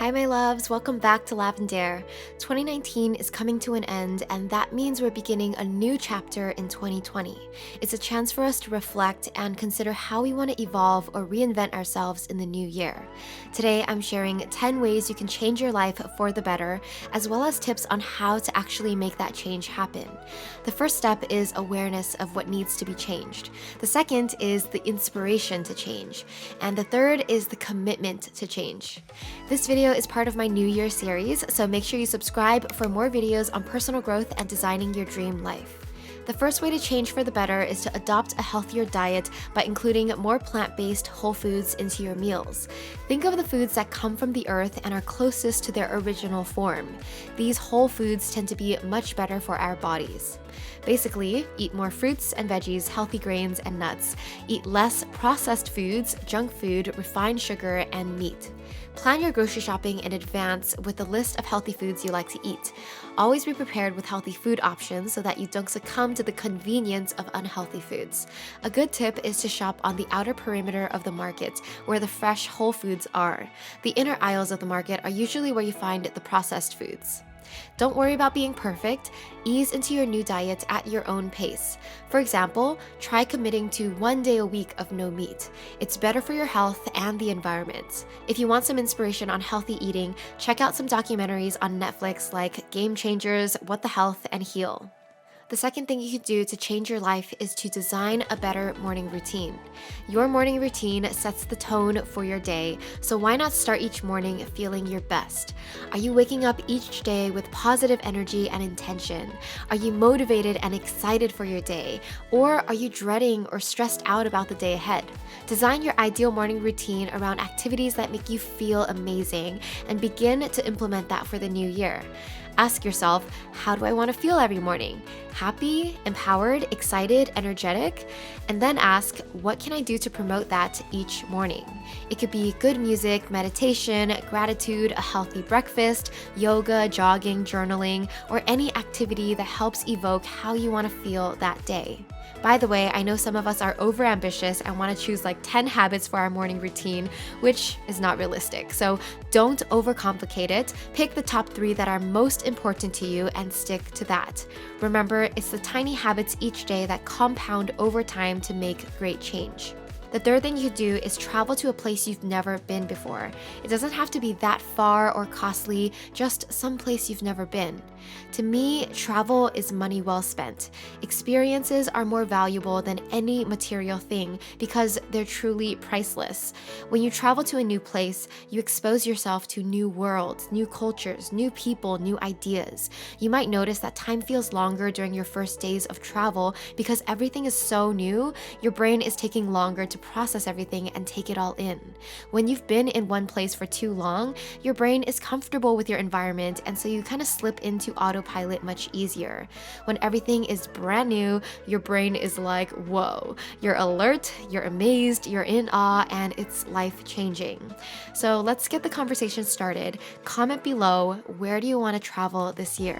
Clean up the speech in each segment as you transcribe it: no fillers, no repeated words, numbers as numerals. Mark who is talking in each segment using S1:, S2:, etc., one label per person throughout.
S1: Hi, my loves. Welcome back to Lavendaire. 2019 is coming to an end, and that means we're beginning a new chapter in 2020. It's a chance for us to reflect and consider how we want to evolve or reinvent ourselves in the new year. Today, I'm sharing 10 ways you can change your life for the better, as well as tips on how to actually make that change happen. The first step is awareness of what needs to be changed. The second is the inspiration to change. And the third is the commitment to change. This video is part of my New Year series, so make sure you subscribe for more videos on personal growth and designing your dream life. The first way to change for the better is to adopt a healthier diet by including more plant-based whole foods into your meals. Think of the foods that come from the earth and are closest to their original form. These whole foods tend to be much better for our bodies. Basically, eat more fruits and veggies, healthy grains and nuts. Eat less processed foods, junk food, refined sugar, and meat. Plan your grocery shopping in advance with a list of healthy foods you like to eat. Always be prepared with healthy food options so that you don't succumb to the convenience of unhealthy foods. A good tip is to shop on the outer perimeter of the market where the fresh whole foods are. The inner aisles of the market are usually where you find the processed foods. Don't worry about being perfect. Ease into your new diet at your own pace. For example, try committing to 1 day a week of no meat. It's better for your health and the environment. If you want some inspiration on healthy eating, check out some documentaries on Netflix like Game Changers, What the Health, and Heal. The second thing you can do to change your life is to design a better morning routine. Your morning routine sets the tone for your day, so why not start each morning feeling your best? Are you waking up each day with positive energy and intention? Are you motivated and excited for your day? Or are you dreading or stressed out about the day ahead? Design your ideal morning routine around activities that make you feel amazing and begin to implement that for the new year. Ask yourself, how do I want to feel every morning? Happy, empowered, excited, energetic? And then ask, what can I do to promote that each morning? It could be good music, meditation, gratitude, a healthy breakfast, yoga, jogging, journaling, or any activity that helps evoke how you want to feel that day. By the way, I know some of us are overambitious and want to choose like 10 habits for our morning routine, which is not realistic. So don't overcomplicate it. Pick the top 3 that are most important to you and stick to that. Remember, it's the tiny habits each day that compound over time to make great change. The third thing you do is travel to a place you've never been before. It doesn't have to be that far or costly, just some place you've never been. To me, travel is money well spent. Experiences are more valuable than any material thing because they're truly priceless. When you travel to a new place, you expose yourself to new worlds, new cultures, new people, new ideas. You might notice that time feels longer during your first days of travel because everything is so new, your brain is taking longer to process everything and take it all in. When you've been in one place for too long, your brain is comfortable with your environment, and so you kind of slip into autopilot much easier. When everything is brand new, your brain is like, whoa, you're alert, you're amazed, you're in awe, and it's life-changing. So let's get the conversation started. Comment below, where do you want to travel this year?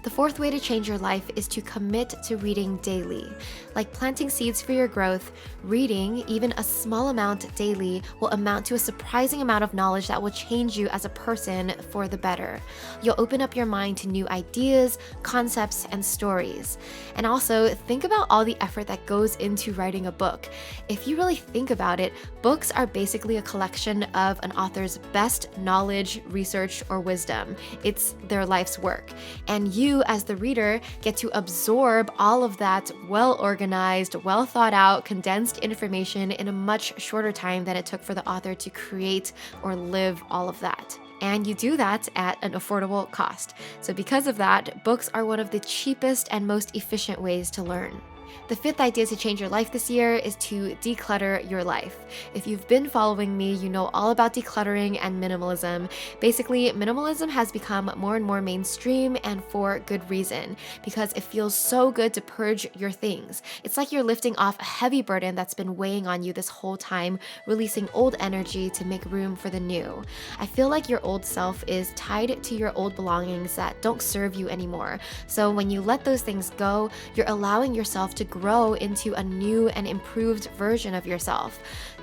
S1: The fourth way to change your life is to commit to reading daily. Like planting seeds for your growth, reading, even a small amount daily, will amount to a surprising amount of knowledge that will change you as a person for the better. You'll open up your mind to new ideas, concepts, and stories. And also, think about all the effort that goes into writing a book. If you really think about it, books are basically a collection of an author's best knowledge, research, or wisdom. It's their life's work. And you, as the reader, get to absorb all of that well-organized, well-thought-out, condensed information in a much shorter time than it took for the author to create or live all of that. And you do that at an affordable cost. So because of that, books are one of the cheapest and most efficient ways to learn. The fifth idea to change your life this year is to declutter your life. If you've been following me, you know all about decluttering and minimalism. Basically, minimalism has become more and more mainstream, and for good reason, because it feels so good to purge your things. It's like you're lifting off a heavy burden that's been weighing on you this whole time, releasing old energy to make room for the new. I feel like your old self is tied to your old belongings that don't serve you anymore. So when you let those things go, you're allowing yourself to grow into a new and improved version of yourself.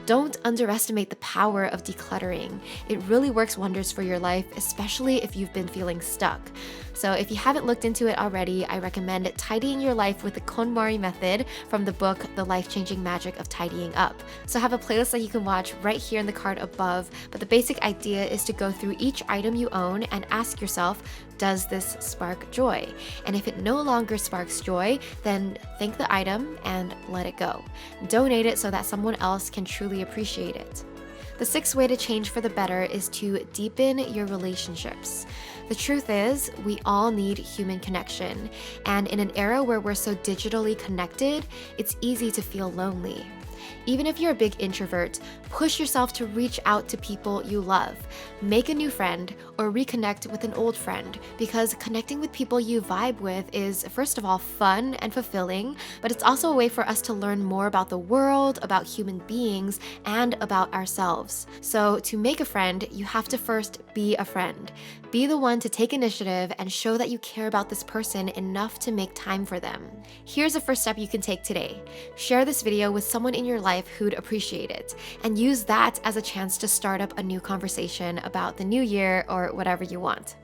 S1: Don't underestimate the power of decluttering. It really works wonders for your life, especially if you've been feeling stuck. So if you haven't looked into it already, I recommend tidying your life with the KonMari method from the book, The Life-Changing Magic of Tidying Up. So I have a playlist that you can watch right here in the card above, but the basic idea is to go through each item you own and ask yourself, does this spark joy? And if it no longer sparks joy, then thank the item and let it go. Donate it so that someone else can truly appreciate it. The sixth way to change for the better is to deepen your relationships. The truth is, we all need human connection, and in an era where we're so digitally connected, it's easy to feel lonely. Even if you're a big introvert, push yourself to reach out to people you love. Make a new friend or reconnect with an old friend, because connecting with people you vibe with is, first of all, fun and fulfilling, but it's also a way for us to learn more about the world, about human beings, and about ourselves. So to make a friend, you have to first be a friend. Be the one to take initiative and show that you care about this person enough to make time for them. Here's a first step you can take today. Share this video with someone in your life who'd appreciate it, and use that as a chance to start up a new conversation about the new year or whatever you want.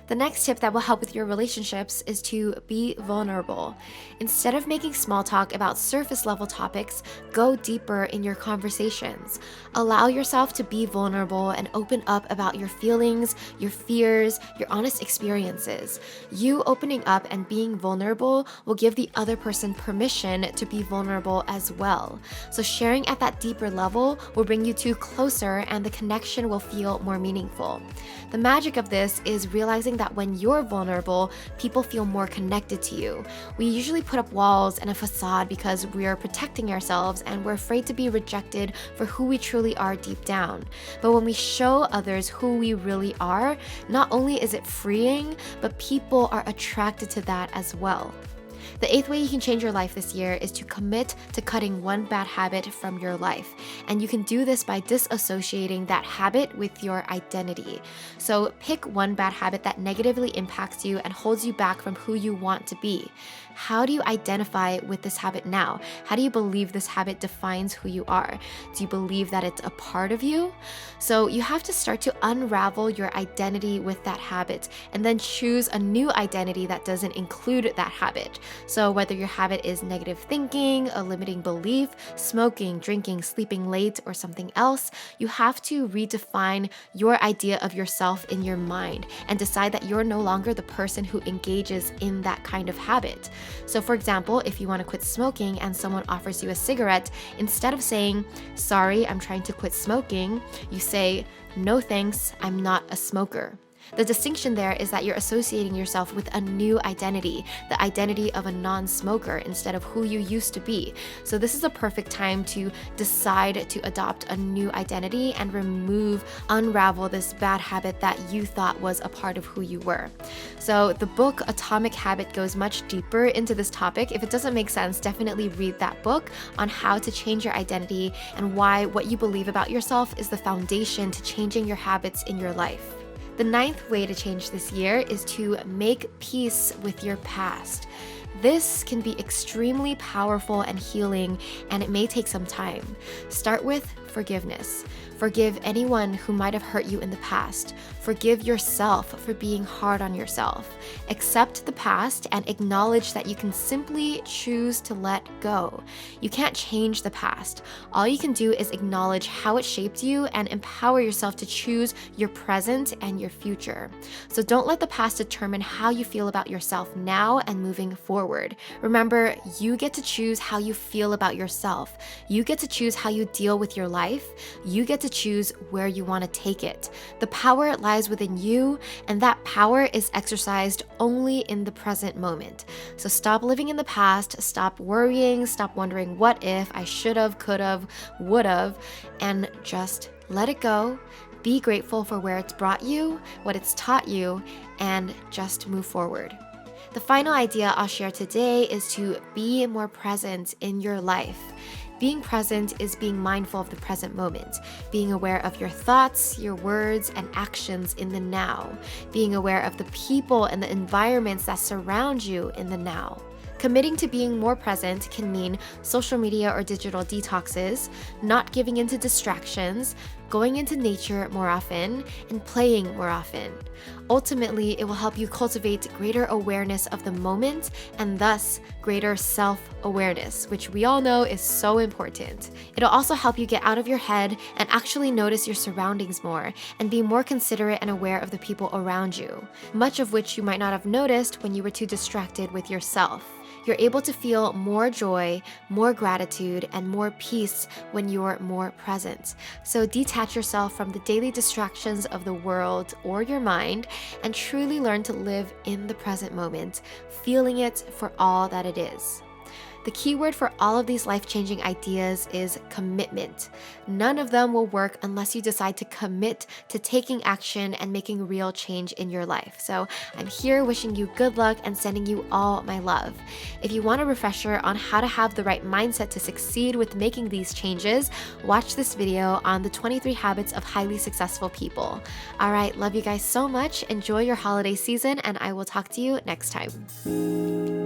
S1: The next tip that will help with your relationships is to be vulnerable. Instead of making small talk about surface level topics, go deeper in your conversations. Allow yourself to be vulnerable and open up about your feelings, your fears, your honest experiences. You opening up and being vulnerable will give the other person permission to be vulnerable as well. So sharing at that deeper level will bring you two closer, and the connection will feel more meaningful. The magic of this is realizing that when you're vulnerable, people feel more connected to you. We usually put up walls and a facade because we are protecting ourselves and we're afraid to be rejected for who we truly are deep down. But when we show others who we really are, not only is it freeing, but people are attracted to that as well. The eighth way you can change your life this year is to commit to cutting one bad habit from your life. And you can do this by disassociating that habit with your identity. So pick one bad habit that negatively impacts you and holds you back from who you want to be. How do you identify with this habit now? How do you believe this habit defines who you are? Do you believe that it's a part of you? So you have to start to unravel your identity with that habit and then choose a new identity that doesn't include that habit. So whether your habit is negative thinking, a limiting belief, smoking, drinking, sleeping late, or something else, you have to redefine your idea of yourself in your mind and decide that you're no longer the person who engages in that kind of habit. So for example, if you want to quit smoking and someone offers you a cigarette, instead of saying, "Sorry, I'm trying to quit smoking," you say, "No thanks, I'm not a smoker." The distinction there is that you're associating yourself with a new identity, the identity of a non-smoker instead of who you used to be. So this is a perfect time to decide to adopt a new identity and unravel this bad habit that you thought was a part of who you were. So the book Atomic Habit goes much deeper into this topic. If it doesn't make sense, definitely read that book on how to change your identity and why what you believe about yourself is the foundation to changing your habits in your life. The ninth way to change this year is to make peace with your past. This can be extremely powerful and healing, and it may take some time. Start with forgiveness. Forgive anyone who might have hurt you in the past. Forgive yourself for being hard on yourself. Accept the past and acknowledge that you can simply choose to let go. You can't change the past. All you can do is acknowledge how it shaped you and empower yourself to choose your present and your future. So don't let the past determine how you feel about yourself now and moving forward. Remember, you get to choose how you feel about yourself. You get to choose how you deal with your life. You get to choose where you want to take it. The power lies within you, and that power is exercised only in the present moment. So stop living in the past, stop worrying, stop wondering what if, I should have, could have, would have, and just let it go. Be grateful for where it's brought you, what it's taught you, and just move forward. The final idea I'll share today is to be more present in your life. Being present is being mindful of the present moment, being aware of your thoughts, your words, and actions in the now, being aware of the people and the environments that surround you in the now. Committing to being more present can mean social media or digital detoxes, not giving into distractions, going into nature more often, and playing more often. Ultimately, it will help you cultivate greater awareness of the moment and thus greater self-awareness, which we all know is so important. It'll also help you get out of your head and actually notice your surroundings more and be more considerate and aware of the people around you, much of which you might not have noticed when you were too distracted with yourself. You're able to feel more joy, more gratitude, and more peace when you're more present. So detach yourself from the daily distractions of the world or your mind and truly learn to live in the present moment, feeling it for all that it is. The key word for all of these life-changing ideas is commitment. None of them will work unless you decide to commit to taking action and making real change in your life. So I'm here wishing you good luck and sending you all my love. If you want a refresher on how to have the right mindset to succeed with making these changes, watch this video on the 23 habits of highly successful people. All right, love you guys so much. Enjoy your holiday season, and I will talk to you next time.